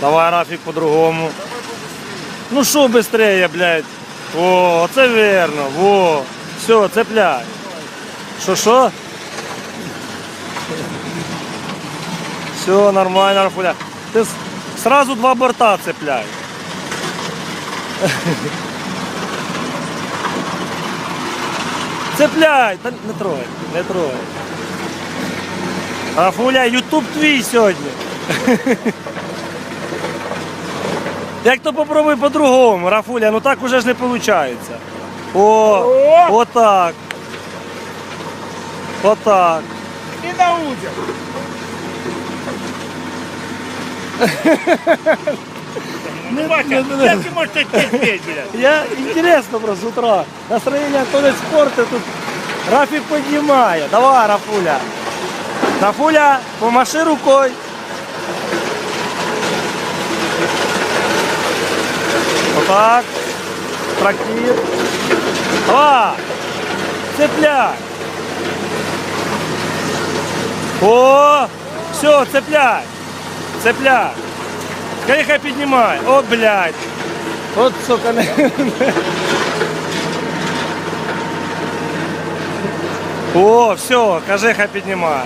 Давай, Рафік, по-другому. Ну що швидше, блядь. О, це верно. Во. Все, цепляй. Що? Все, нормально, Рафуля. Ти сразу 2 борта цепляй. Цепляй! Та не трогай, не трогай. Рафуля, ютуб твій сьогодні. Як то попробуй по-другому, Рафуля, ну так уже ж не виходить. О, отак. Отак. І на узел. Ну, Вася, як ти можеш так терпеть, блядь? Я интересно просто с утра. Настроение то ли спорта тут. Рафик поднимает. Давай, Рафуля. Рафуля, помаши рукой. Вот так. Трактир. Давай. Цепляй. О, все, цепляй. Цепляй. Хай поднимай. О, блядь. Вот, сука. О, все, кажи, хай поднимай.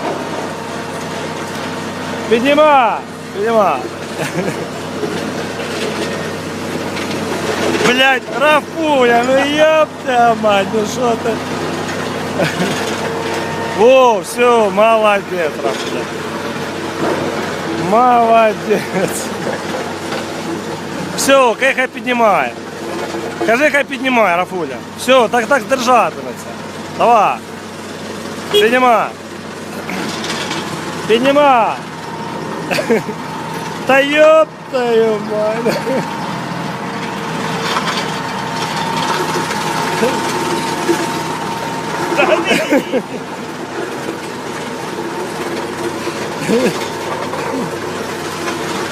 Поднимай. Поднимай. Блядь, Рафуля, ну ёпта мать, ну что ты. О, все, молодец, Рафуля. Молодец. Все, хай піднімає. Кажи, хай піднімає, Рафуля. Все, так держатиметься. Давай. Піднімай. Піднімай. Та ёб твою мать.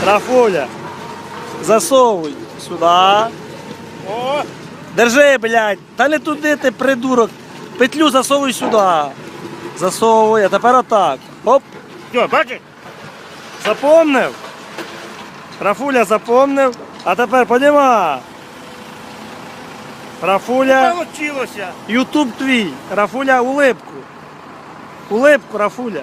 Рафуля, засовуй сюда. О, Держи, блядь. Та не туди ти, придурок. Петлю засовуй сюди. Засовуй, а тепер отак. Оп. все, бачиш? Запомнив? Рафуля запомнив. А тепер піднімай. Рафуля. Получилося. Ютуб твій. Рафуля, улипку. Улипку, Рафуля.